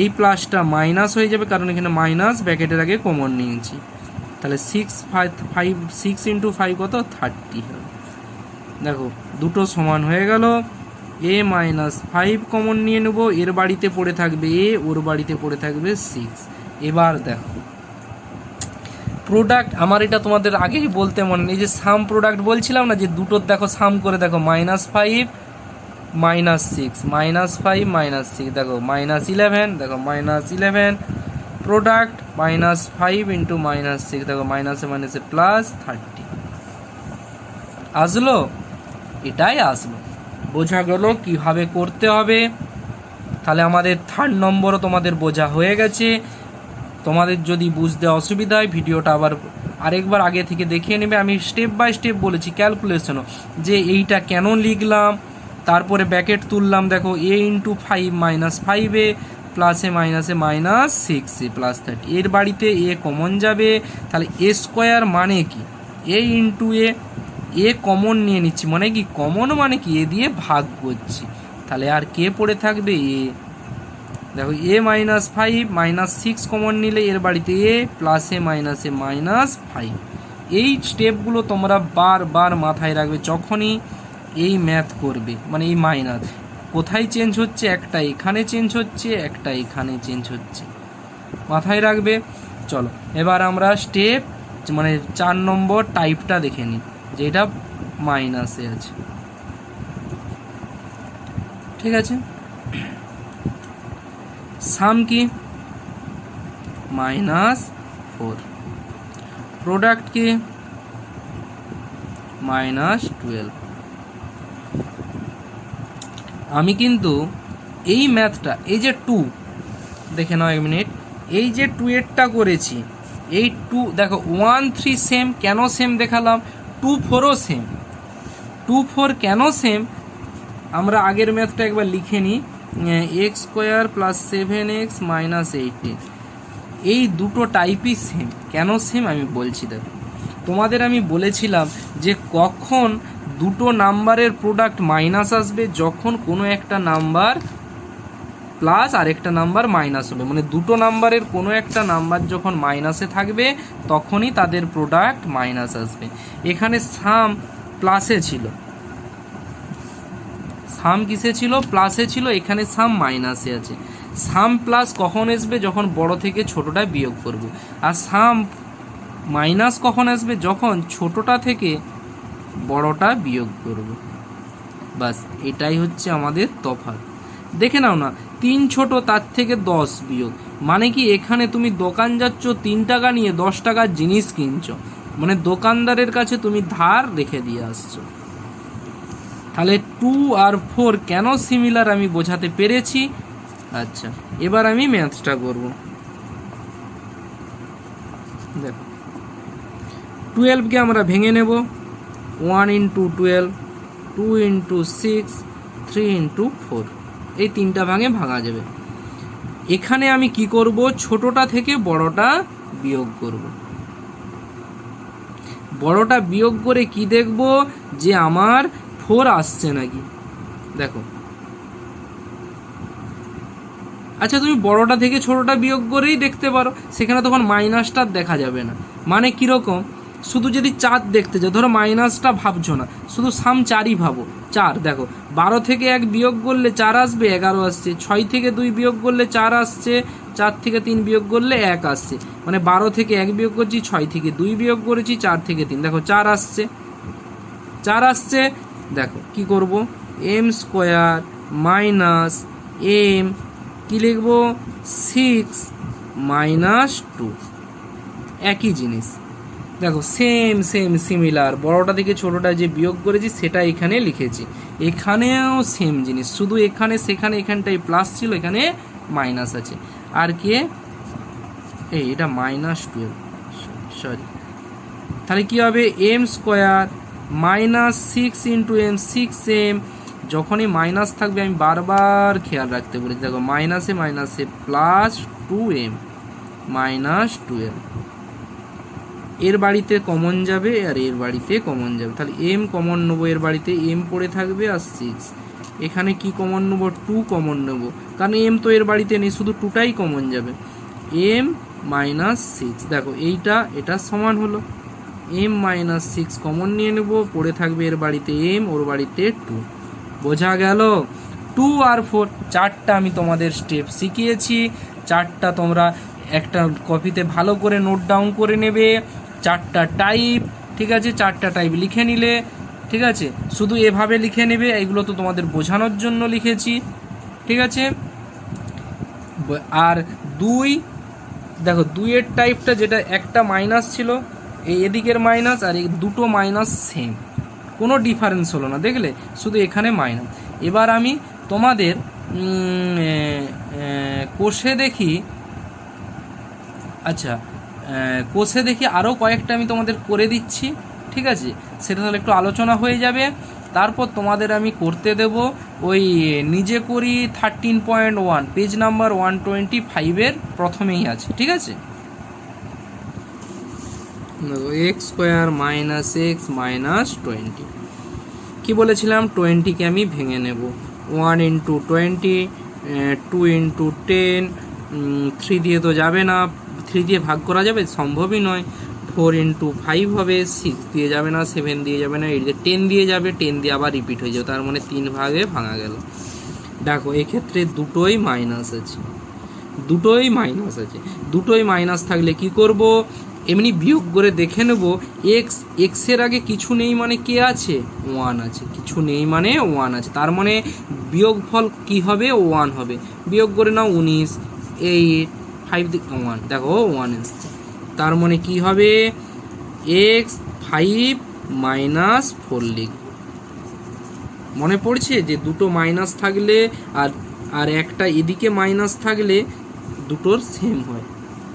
এই প্লাসটা মাইনাস হয়ে যাবে কারণ এখানে মাইনাস ব্র্যাকেটের আগে কমন নিয়েছি, তাহলে 6 ইন্টু 5 কত 30 হবে। দেখো দুটো সমান হয়ে গেল, এ -5 কমন নিয়ে নেব, এর বাড়িতে পড়ে থাকবে এ, ওর বাড়িতে পড়ে থাকবে 6। এবার দেখো প্রোডাক্ট, আমার এটা তোমাদের আগেই বলতে মনে নেই, যে সাম প্রোডাক্ট বলছিলাম না, যে দুটোর দেখো সাম করে দেখো -5 -6 -5 -6, দেখো -11, দেখো -11 প্রোডাক্ট -5 ইন্টু -6, দেখো মাইনাসে মাইনাসে +30 আসলো, এটাই আসলো। বোঝা গেল কিভাবে করতে হবে। তাহলে আমাদের 3rd নম্বরও তোমাদের বোঝা হয়ে গেছে। তোমাদের যদি বুঝতে অসুবিধা হয় ভিডিওটা আবার আরেকবার আগে থেকে দেখিয়ে নেবে, আমি স্টেপ বাই স্টেপ বলেছি ক্যালকুলেশনও, যে এইটা কেন লিখলাম, তারপরে ব্র্যাকেট তুললাম, দেখো a ইন্টু 5 -5 প্লাসে মাইনাসে -6 +30, এর বাড়িতে এ কমন যাবে, তাহলে এ স্কোয়ার মানে কি, এ ইন্টু এ কমন নিয়ে নিচ্ছি, মানে কি কমন মানে কি এ দিয়ে ভাগ করছি, তাহলে আর কে পড়ে থাকবে এ, দেখো এ -5 -6 কমন নিলে এর বাড়িতে এ প্লাসে মাইনাসে -5। এই স্টেপগুলো তোমরা বারবার মাথায় রাখবে যখনই এই ম্যাথ করবে, মানে এই মাইনাস কোথায় চেঞ্জ হচ্ছে, একটা এখানে চেঞ্জ হচ্ছে, একটা এখানে চেঞ্জ হচ্ছে, মাথায় রাখবে। চলো এবার আমরা স্টেপ মানে 4 নম্বর টাইপটা দেখে নিই, যেটা মাইনাসে আছে। ঠিক আছে, সাম কি -4, প্রোডাক্ট কি -12। আমি কিন্তু এই ম্যাথটা, এই যে 2 দেখে নাও 1 মিনিট, এই যে 2 এরটা করেছি, এই 2 দেখো 1 3 সেম, কেন সেম দেখালাম, 2 4ও সেম। 2 4 কেন সেম, আমরা আগের ম্যাথটা একবার লিখে নিই, x² + 7x - 18, এই দুটো টাইপই সেম। কেন সেম আমি বলছি, দেখো তোমাদের আমি বলেছিলাম যে কখন দুটো নাম্বারের প্রোডাক্ট মাইনাস আসবে, যখন কোনো একটা নাম্বার প্লাস আর একটা নাম্বার মাইনাস হবে, মানে দুটো নাম্বারের কোনো একটা নাম্বার যখন মাইনাসে থাকবে তখনই তাদের প্রোডাক্ট মাইনাস আসবে। এখানে সাম প্লাসে ছিল, সাম কিসে ছিল, প্লাসে ছিল, এখানে সাম মাইনাসে আছে। সাম প্লাস কখন আসবে, যখন বড় থেকে ছোটটা বিয়োগ করব, আর সাম মাইনাস কখন আসবে, যখন ছোটটা থেকে বড়টা বিয়োগ করব। বাস এটাই হচ্ছে আমাদের তফাৎ। দেখে নাও না, 3 ছোট তার থেকে 10 বিয়োগ, মানে কি এখানে তুমি দোকান যাচ্ছ 3 টাকা নিয়ে 10 টাকার জিনিস কিনছো, মানে দোকানদারের কাছে তুমি ধার রেখে দিয়ে আসছো। তাহলে 2 আর 4 কেন সিমিলার আমি বোঝাতে পেরেছি। আচ্ছা এবার আমি ম্যাথটা করব। দেখো 12কে আমরা ভেঙে নেব, 1 × 12, 2 × 6, 3 × 4, এই 3টা ভাগে ভাঙা যাবে। এখানে আমি কি করব, ছোটটা থেকে বড়টা বিয়োগ করব। বড়টা বিয়োগ করে কি দেখব, যে আমার 4 আসছে নাকি। দেখো আচ্ছা তুমি বড়টা থেকে ছোটটা বিয়োগ করেই দেখতে পারো, সেখানে তখন মাইনাসটা দেখা যাবে না। মানে কীরকম, শুধু যদি 4 দেখতে যাও, ধরো মাইনাসটা ভাবছো না, শুধু সাম 4ই ভাবো, 4 দেখো 12 থেকে 1 বিয়োগ করলে 4 আসবে, 11 আসছে, 6 থেকে 2 বিয়োগ করলে 4 আসছে, 4 থেকে 3 বিয়োগ করলে 1 আসছে, মানে 12 থেকে 1 বিয়োগ করছি, 6 থেকে 2 বিয়োগ করেছি, 4 থেকে 3, দেখো 4 আসছে, 4 আসছে। দেখো কি করব, m² - m কি লিখবো, 6 - 2, একই জিনিস। দেখো সেম সেম সিমিলার, বড়টা থেকে ছোটটা যে বিয়োগ করেছি সেটা এখানে লিখেছি, এখানেও সেম জিনিস, শুধু এখানে সেখানে এখানটায় প্লাস ছিল, এখানে মাইনাস আছে। আর কে এটা -12, সরি, তাহলে কি হবে এম স্কোয়ার -6 × m, 6m। যখনই মাইনাস থাকবে আমি বারবার খেয়াল রাখতে বলেছি, দেখো মাইনাসে মাইনাসে +2m -12, এর বাড়িতে কমন যাবে আর এর বাড়িতে কমন যাবে, তাহলে m কমন নেবো, এর বাড়িতে m পড়ে থাকবে আর 6, এখানে কি কমন নেবো 2 কমন নেবো, কারণ m তো এর বাড়িতে নেই, শুধু 2টাই কমন যাবে, m -6, দেখো এটা সমান হলো m -6 কমন নিয়ে নেব, পড়ে থাকবে এর বাড়িতে m, ওর বাড়িতে 2, বোঝা গেল। 2 আর 4 চারটা আমি তোমাদের স্টেপ শিখিয়েছি, চারটা তোমরা একটা কপিতে ভালো করে নোট ডাউন করে নেবে, চারটা টাইপ, ঠিক আছে, চারটা টাইপ লিখে নিলে, ঠিক আছে, শুধু এভাবে লিখে নেবে, এগুলো তো তোমাদের বোঝানোর জন্য লিখেছি, ঠিক আছে। আর 2, দেখো 2-এর টাইপটা যেটা একটা মাইনাস ছিল, এদিকের মাইনাস আর এই দুটো মাইনাস সেম, কোনো ডিফারেন্স হলো না, দেখলে, শুধু এখানে মাইনাস। এবার আমি তোমাদের কোষে দেখি, আচ্ছা কোষে দেখি আরও কয়েকটা আমি তোমাদের করে দিচ্ছি, ঠিক আছে, সেটা তাহলে একটু আলোচনা হয়ে যাবে, তারপর তোমাদের আমি করতে দেব ওই নিজে করি 13.1, পেজ নাম্বার 125-এর প্রথমেই আছে, ঠিক আছে। x² - x -20, কি বলেছিলাম 20-কে আমি ভেঙে নেব, 1 × 20, 2 × 10, 3 দিয়ে তো যাবে না, 3 দিয়ে ভাগ করা যাবে সম্ভবই নয়, 4 × 5 হবে, 6 দিয়ে যাবে না, 7 দিয়ে যাবে না, 8 দিয়ে 10 দিয়ে যাবে, 10 দিয়ে আবার রিপিট হয়ে যাবে, তার মানে 3 ভাগে ভাঙা গেল। দেখো এক্ষেত্রে দুটোই মাইনাস আছে, দুটোই মাইনাস আছে, দুটোই মাইনাস থাকলে কি করব, এমনি বিয়োগ করে দেখে নেব, এক্সের আগে কিছু নেই মানে কে আছে 1 আছে, কিছু নেই মানে 1 আছে, তার মানে বিয়োগফল কি হবে 1 হবে, বিয়োগ করে নাও 19, 8, 5 1, দেখো 1 এসছে, তার মানে কি হবে x5 - 4 লিখব। মনে পড়ছে যে দুটো মাইনাস থাকলে আর একটা এদিকে মাইনাস থাকলে দুটোর সেম হয়,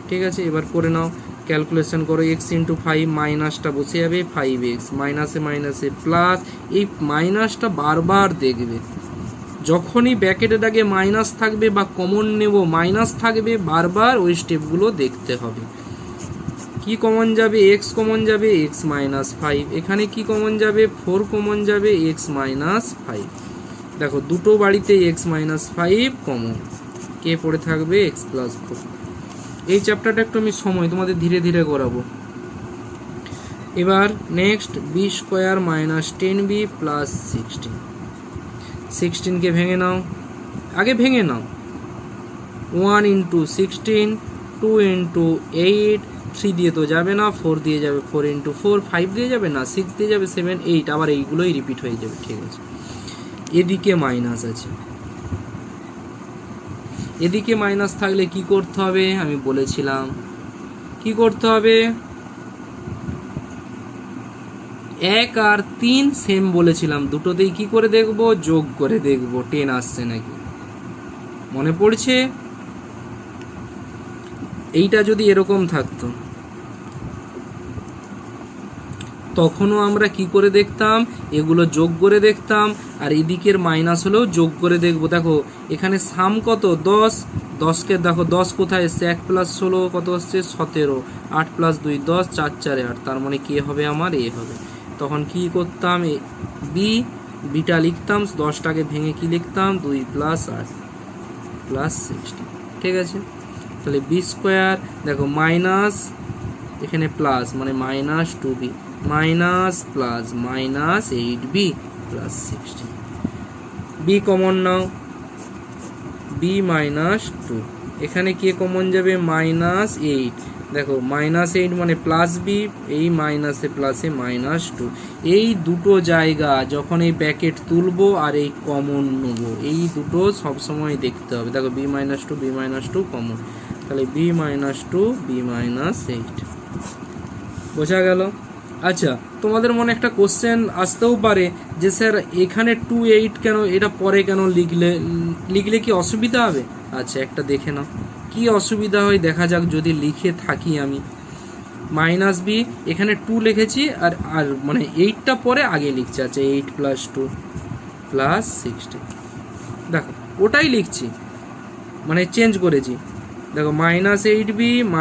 ঠিক আছে। এবার করে নাও, ক্যালকুলেশন করো, x × 5, মাইনাসটা বসে যাবে 5x, মাইনাসে মাইনাসে প্লাস, এই মাইনাসটা বারবার দেখবে, যখনই ব্র্যাকেটের আগে মাইনাস থাকবে বা কমন নেব মাইনাস থাকবে, বারবার ওই স্টেপগুলো দেখতে হবে। কি কমন যাবে, x কমন যাবে, x - 5, এখানে কি কমন যাবে 4 কমন যাবে, x - 5, দেখো দুটো বাড়িতে x - 5 কমন, কে পড়ে থাকবে x + 4। এই চ্যাপ্টারটা একটু আমি সময় তোমাদের ধীরে ধীরে করাবো। এবার নেক্সট b² - 10b + 16, 16কে ভেঙে নাও, আগে ভেঙে নাও, 1 × 16, 2 × 8, 3 দিয়ে তো যাবে না, 4 দিয়ে যাবে, 4 × 4, 5 দিয়ে যাবে না, 6 দিয়ে যাবে, 7, 8, আবার এইগুলোই রিপিট হয়ে যাবে, ঠিক আছে। এদিকে মাইনাস আছে, এদিকে মাইনাস থাকলে কি করতে হবে আমি বলেছিলাম, কি করতে হবে, 1 আর 3 সেম বলেছিলাম, দুটোতেই কি করে দেখব, যোগ করে দেখব 10 আসছে নাকি, মনে পড়ছে। এইটা যদি এরকম থাকতো তখনও আমরা কি করে দেখতাম, এগুলো যোগ করে দেখতাম, আর এদিকের মাইনাস হলেও যোগ করে দেখব। দেখো এখানে সাম কত 10, 10কে দেখো 10 কোথায় এসছে, 1 + 16 কত হচ্ছে 17, 8 + 2 10, 4 × 4 8, তার মানে কে হবে আমার এ হবে। তখন কি করতাম, বিটা লিখতাম, 10টাকে ভেঙে কি লিখতাম 2 + 8 + 16, ঠিক আছে। তাহলে b², দেখো মাইনাস এখানে প্লাস মানে -2b, minus plus -8b + 16, B common নাও, b - 2, এখানে কে কমন যাবে -8, দেখো -8 মানে প্লাস বি, এই মাইনাসে প্লাসে -2, এই দুটো জায়গা যখন এই ব্র্যাকেট তুলবো আর এই কমন নেব, এই দুটো সবসময় দেখতে হবে। দেখো b - 2, b - 2 কমন, তাহলে b - 2, b - 8, বোঝা গেল? আচ্ছা, তোমাদের মনে একটা কোশ্চেন আসতেও পারে যে স্যার এখানে 28 কেন, এটা পরে কেন লিখলে কি অসুবিধা হবে? আচ্ছা, একটা দেখে নাও কি অসুবিধা হয়, দেখা যাক। যদি লিখে থাকি আমি মাইনাস বি, এখানে 2 লিখেছি আর আর মানে 8টা পরে আগে লিখছি। আচ্ছা, 8 + 2 + 60, দেখো ওটাই লিখছি, মানে চেঞ্জ করেছি। দেখো -8b -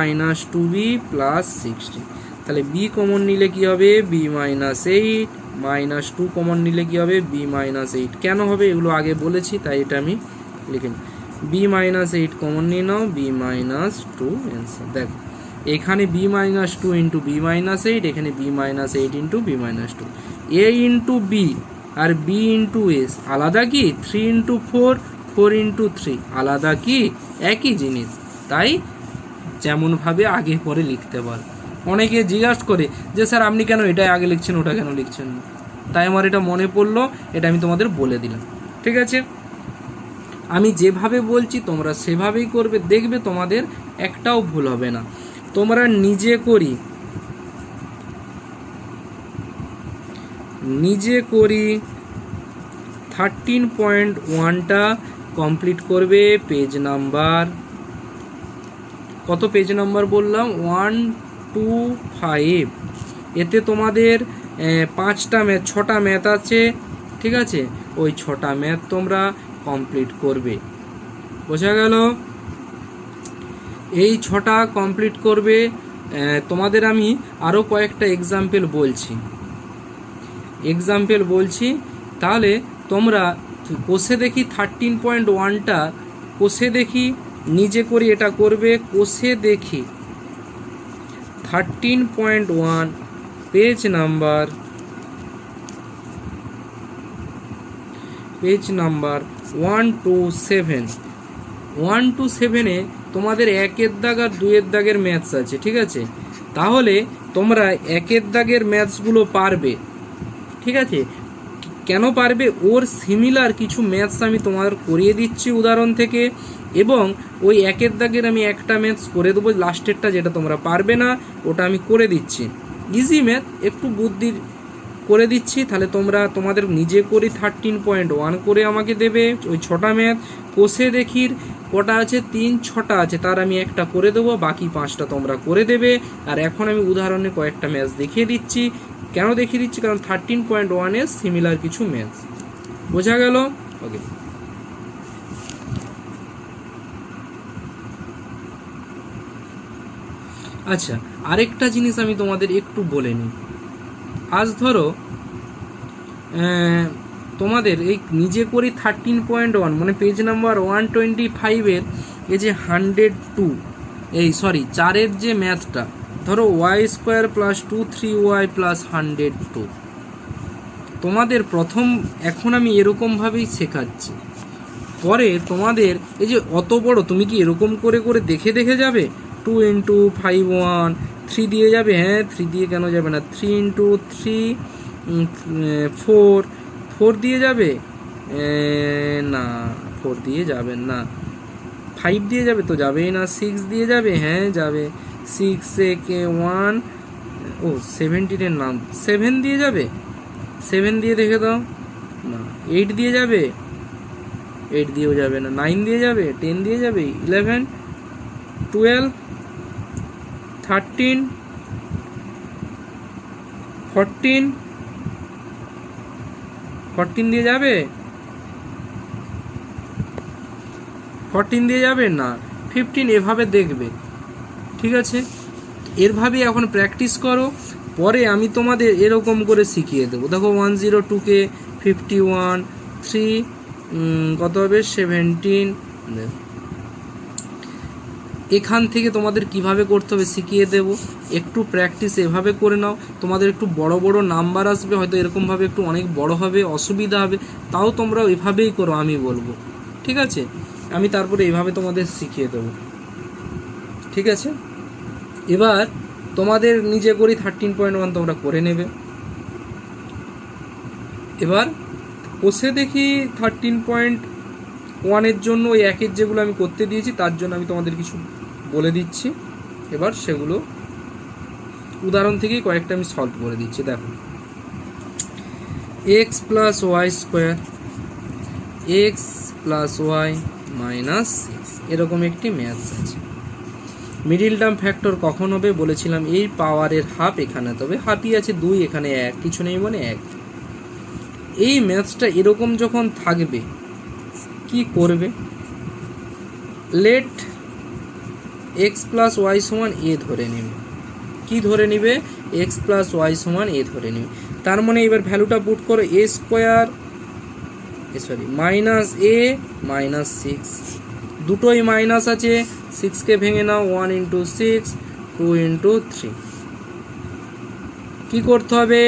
2b + 60, তাহলে বি কমন নিলে কি হবে? b - 8 - 2 কমন নিলে কি হবে? b - 8 কেন হবে এগুলো আগে বলেছি, তাই এটা আমি লিখে নিই। b - 8 কমন নিয়ে নাও, b - 2 অ্যান্সার। দেখো এখানে b - 2 × b - 8, এখানে b - 8 × b - 2, a × b R b × s আলাদা কি? 3 × 4, 4 × 3 আলাদা কি? একই জিনিস, তাই যেমনভাবে আগে পরে লিখতে পারো। অনেকে জিজ্ঞাসা করে যে স্যার আপনি কেন এটা আগে লিখছেন, ওটা কেন লিখছেন না? তাই আমার এটা মনে পড়লো, এটা আমি তোমাদের বলে দিলাম। ঠিক আছে, আমি যেভাবে বলছি তোমরা সেভাবেই করবে, দেখবে তোমাদের একটাও ভুল হবে না। তোমরা নিজে করি 13.1টা কমপ্লিট করবে। পেজ নাম্বার কত? পেজ নাম্বার বললাম 125। এতে তোমাদের 5টা ম্যাথ, 6টা ম্যাথ আছে। ঠিক আছে, ওই 6টা ম্যাথ তোমরা কমপ্লিট করবে। বোঝা গেল? এই 6টা কমপ্লিট করবে। তোমাদের আমি আরও কয়েকটা এক্সাম্পল বলছি, তাহলে তোমরা কোষে দেখি 13.1টা কোষে দেখি নিজে করি এটা করবে। কোষে দেখি 13.1 পেজ নাম্বার 127-127-এ তোমাদের 1-এর দাগ আর 2-এর দাগের ম্যাথস আছে। ঠিক আছে, তাহলে তোমরা 1-এর দাগের ম্যাথসগুলো পারবে। ঠিক আছে, কেন পারবে? ওর সিমিলার কিছু ম্যাথস আমি তোমাদের করিয়ে দিচ্ছি উদাহরণ থেকে, এবং ওই 1-এর দাগের আমি একটা ম্যাথস করে দেবো লাস্টেরটা, যেটা তোমরা পারবে না ওটা আমি করে দিচ্ছি। ইজি ম্যাথ, একটু বুদ্ধির করে দিচ্ছি। তাহলে তোমরা তোমাদের নিজে করে 13.1 করে আমাকে দেবে ওই 6টা ম্যাথ। কোষে দেখির কটা আছে? 3-6টা আছে, তার আমি একটা করে দেবো, বাকি 5টা তোমরা করে দেবে। আর এখন আমি উদাহরণে কয়েকটা ম্যাথস দেখিয়ে দিচ্ছি। কেন দেখিয়ে দিচ্ছি? কারণ 13.1-এর সিমিলার কিছু ম্যাথস। বোঝা গেল? ওকে, আচ্ছা, আরেকটা জিনিস আমি তোমাদের একটু বলে নিই। আজ ধরো তোমাদের এই নিজে করি 13.1 মানে পেজ নাম্বার 125-এর এই যে 102, 4-এর যে ম্যাথটা, ধরো y² + 2-3y + 102, তোমাদের প্রথম এখন আমি এরকমভাবেই শেখাচ্ছি। পরে তোমাদের এই যে অত বড়, তুমি কি এরকম করে করে দেখে দেখে যাবে? 2 × 5 1 3 দিয়ে যাবে? হ্যাঁ, 3 দিয়ে কেন যাবে না? 3 × 3 4 4 দিয়ে যাবে? না, 4 দিয়ে যাবে না। 5 দিয়ে যাবে? তো যাবেই না। 6 দিয়ে যাবে? হ্যাঁ যাবে। 6 কে 1, 17-এর নাম 7 দিয়ে যাবে? 7 দিয়ে দেখে দাও না। 8 দিয়ে যাবে? 8 দিয়েও যাবে না। 9 দিয়ে যাবে? 10 দিয়ে যাবে? 11 12 13 14 14 দিয়ে যাবে? 14 দিয়ে যাবে না। 15, এভাবে দেখবে। ঠিক আছে, এরভাবে এখন প্র্যাকটিস করো। পরে আমি তোমাদের এরকম করে শিখিয়ে দেবো। দেখো 102-কে 51, 3 কত হবে? 17। এখান থেকে তোমাদের কিভাবে করতে হবে শিখিয়ে দেব। একটু প্র্যাকটিস এভাবে করে নাও। তোমাদের একটু বড় বড় নাম্বার আসবে, হয়তো এরকমভাবে একটু অনেক বড় হবে, অসুবিধা হবে, তাও তোমরা এভাবেই করো, আমি বলবো। ঠিক আছে, আমি তারপরে এইভাবে তোমাদের শিখিয়ে দেবো। ঠিক আছে, এবার তোমাদের নিজে করি 13.1 তোমরা করে নেবে। এবার কোষে দেখি 13.1-এর জন্য ওই 1-এর যেগুলো আমি করতে দিয়েছি তার জন্য আমি তোমাদের কিছু বলে দিচ্ছি। এবার সেগুলো উদাহরণ থেকেই কয়েকটা আমি সলভ করে দিচ্ছি। দেখো X plus Y square, X plus Y minus six, এরকম একটি ম্যাথস আছে। মিডিল টার্ম ফ্যাক্টর কখন হবে বলেছিলাম, এই পাওয়ারের হাফ এখানে, তবে হাফই আছে 2, এখানে 1, কিছু নেই মানে 1। এই ম্যাথসটা এরকম যখন থাকবে কি করবে, লেট এক্স প্লাস ওয়াই সমান এ ধরে নেবে। কি ধরে নিবে, এক্স প্লাস ওয়াই সমান এ ধরে নিবে। তার মানে এবার ভ্যালুটা পুট করো, এ স্কোয়ার মাইনাস এ মাইনাস সিক্স, দুটোই মাইনাস আছে, 6কে ভেঙে নাও, 1 ইন্টু 6, 2 ইন্টু 3। কী করতে হবে,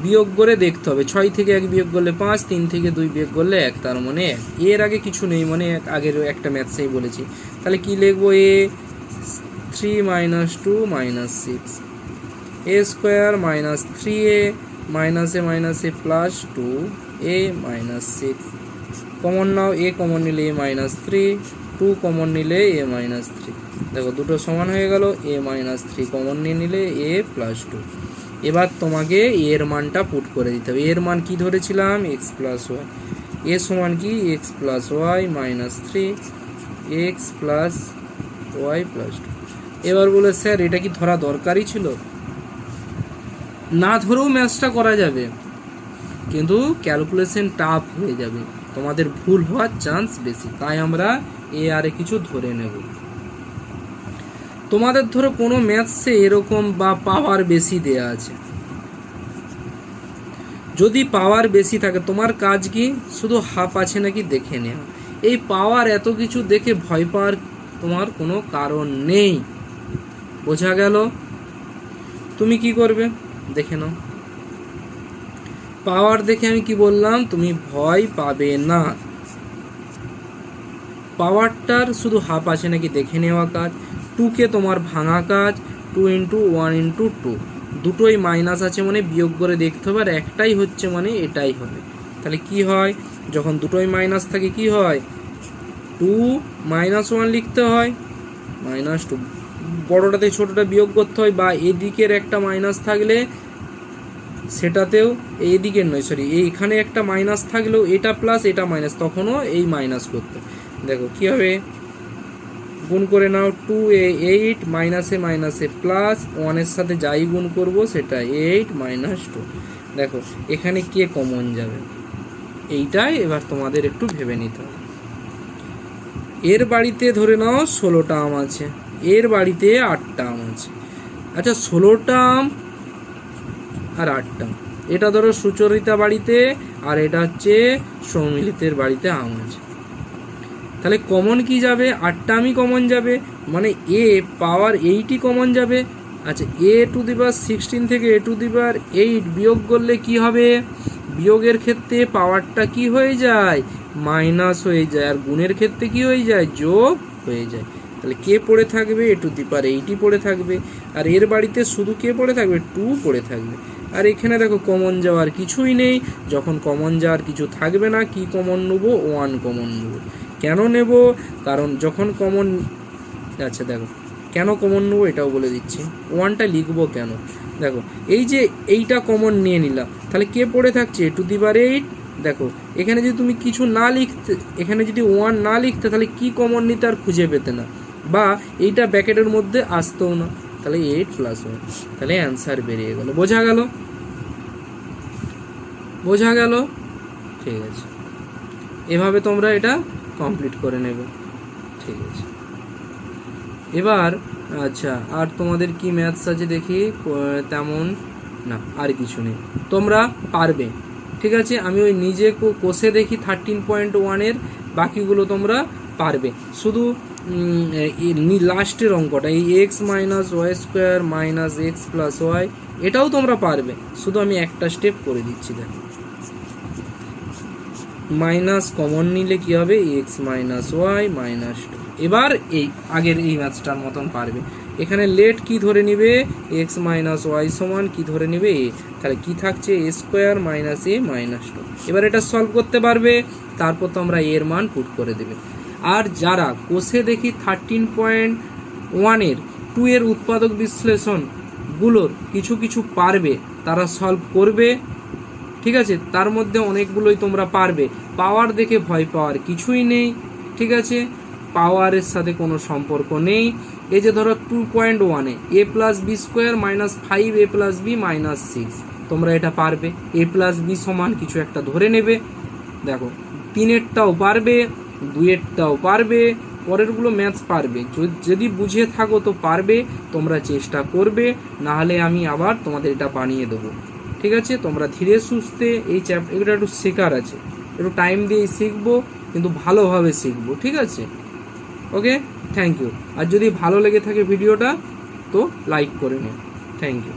বিয়োগ করে দেখতে হবে। 6 থেকে 1 বিয়োগ করলে 5, 3 থেকে 2 বিয়োগ করলে 1, তার মানে 1। এর আগে কিছু নেই মানে আগের একটা ম্যাথসেই বলেছি। তাহলে কি লিখবো, এ 3 minus 2 minus 6, A square minus 3a minus A plus 2a minus 6। Common now, a common নিলে এ মাইনাস 3, 2 কমন নিলে এ মাইনাস 3। দেখো দুটো সমান হয়ে গেল, এ মাইনাস 3 কমন নিয়ে নিলে এ প্লাস 2। এবার তোমাকে এর মানটা পুট করে দিতে হবে। এর মান কি ধরেছিলাম, এক্স প্লাস ওয়াই। এ সমান কি, X plus Y minus 3, X plus Y plus 2। এবার বলে স্যার এটা কি ধরা দরকারই ছিল? না ধরেও ম্যাথসটা করা যাবে, কিন্তু ক্যালকুলেশন টাফ হয়ে যাবে, তোমাদের ভুল হওয়ার চান্স বেশি, তাই আমরা এ আরে কিছু ধরে নেব। তোমাদের ধরো কোনো ম্যাথসে এরকম বা পাওয়ার বেশি দেয়া আছে, যদি পাওয়ার বেশি থাকে তোমার কাজ কি, শুধু হাফ আছে নাকি দেখে নেওয়া। এই পাওয়ার এত কিছু দেখে ভয় পাওয়ার তোমার কোনো কারণ নেই, বোঝা গেল? তুমি কি করবে দেখে নাও, পাওয়ার দেখে আমি কি বললাম, তুমি ভয় পাবে না। পাওয়ারটার শুধু হাফ আছে নাকি দেখে নেওয়া কাজ, 2কে তোমার ভাঙা কাজ, 2 ইন্টু 1 ইন্টু 2, দুটোই মাইনাস আছে মানে বিয়োগ করে দেখতে হবে, আর একটাই হচ্ছে মানে এটাই হবে। তাহলে কি হয়, যখন দুটোই মাইনাস থাকে কি হয়, 2 মাইনাস 1 লিখতে হয়, মাইনাস 2, বড়টাতে ছোটটা বিয়োগ করতে হয়, বা এদিকের একটা মাইনাস থাকলে সেটাতেও, এইদিকের নয় সরি, এইখানে একটা মাইনাস থাকলেও এটা প্লাস এটা মাইনাস, তখনও এই মাইনাস করতে। দেখো কি হবে, গুণ করে নাও, 2a 8 মাইনাসে প্লাস 1-এর সাথে যাই গুণ করব সেটা 8 মাইনাস 2। দেখো এখানে কে কমন যাবে, এইটাই এবার তোমাদের একটু ভেবে নিতে হবে। এর বাড়িতে ধরে নাও 16টা আম আছে, এর বাড়িতে 8টা আম আছে। আচ্ছা 16টা আম আর 8টা, এটা ধরো সুচরিতা বাড়িতে, আর এটা হচ্ছে সৌমিলিতের বাড়িতে আম আছে। তাহলে কমন কি যাবে, 8টা আমই কমন যাবে, মানে এ পাওয়ার 8ই কমন যাবে। আচ্ছা এ টু দি পাওয়ার 16 থেকে এ টু দি পাওয়ার 8 বিয়োগ করলে কি হবে, বিয়োগের ক্ষেত্রে পাওয়ারটা কি হয়ে যায়, মাইনাস হয়ে যায়, আর গুণের ক্ষেত্রে কি হয়ে যায়, যোগ হয়ে যায়। তাহলে কে পড়ে থাকবে, এ টু দি পাওয়ার 8ই পড়ে থাকবে, আর এর বাড়িতে শুধু কে পড়ে থাকবে, 2 পড়ে থাকবে। আর এখানে দেখো কমন যাওয়ার কিছুই নেই, যখন কমন যাওয়ার কিছু থাকবে না, কি কমন নেব, 1 কমন নেব। কেন নেব, কারণ যখন কমন, আচ্ছা দেখো কেন কমন নেবো এটাও বলে দিচ্ছি, 1টা লিখবো কেন। দেখো এই যে এইটা কমন নিয়ে নিলাম, তাহলে কে পড়ে থাকছে, টু দি পাওয়ার 8। দেখো এখানে যদি তুমি কিছু না লিখতে, এখানে যদি 1 না লিখতে, তাহলে কি কমন নিতে আর খুঁজে পেতে না, বা এইটা ব্র্যাকেটের মধ্যে আসতেও না, তাহলে 8 প্লাস 1, তাহলে অ্যান্সার বেরিয়ে গেল। বোঝা গেল, বোঝা গেল, ঠিক আছে। এভাবে তোমরা এটা কমপ্লিট করে নেবে, ঠিক আছে। এবার আচ্ছা আর তোমাদের কি ম্যাথস আছে দেখি, তেমন না, আর কিছু নেই, তোমরা পারবে, ঠিক আছে। আমি ওই নিজে কষে দেখি 13.1-এর, বাকিগুলো তোমরা পারবে। শুধু লাস্টের অঙ্কটা, এই X minus Y square minus X plus Y, এটাও তোমরা পারবে, শুধু আমি একটা স্টেপ করে দিচ্ছি। দেখো মাইনাস কমন নিলে কি হবে, এক্স মাইনাস ওয়াই মাইনাস 2। এবার এই আগের এই ম্যাথসটার মতন পারবে। এখানে লেট কি ধরে নিবে, এক্স মাইনাস ওয়াই সমান কি ধরে নিবে, এ। তাহলে কি থাকছে, এ স্কোয়ার মাইনাস এ মাইনাস 2। এবার এটা সলভ করতে পারবে, তারপর তোমরা এর মান পুট করে দেবে। আর যারা কোষে দেখি 13.1-এর 2 এর উৎপাদক বিশ্লেষণ সবগুলোর কিছু কিছু পারবে, তারা সলভ করবে, ঠিক আছে। তার মধ্যে অনেকগুলোই তোমরা পারবে। পাওয়ার দেখে ভয় পাওয়ার কিছুই নেই, ঠিক আছে। পাওয়ারের সাথে কোনো সম্পর্ক নেই। এই যে ধরো 2.1-এ a plus B square minus 5a plus B minus 6, তোমরা এটা পারবে। a প্লাস বি সমান কিছু একটা ধরে নেবে। দেখো 3-এরটাও পারবে, 2-এরটাও পারবে, পরেরগুলো ম্যাথস পারবে। যদি বুঝে থাকো তো পারবে, তোমরা চেষ্টা করবে, নাহলে আমি আবার তোমাদের এটা বানিয়ে দেবো, ঠিক আছে। তোমরা ধীরে সুস্থে এই এটা একটু শেখার আছে, একটু টাইম দিয়ে শিখবো, কিন্তু ভালোভাবে শিখবো, ঠিক আছে। ওকে, থ্যাংক ইউ। আর যদি ভালো লেগে থাকে ভিডিওটা তো লাইক করে নিও। Thank you.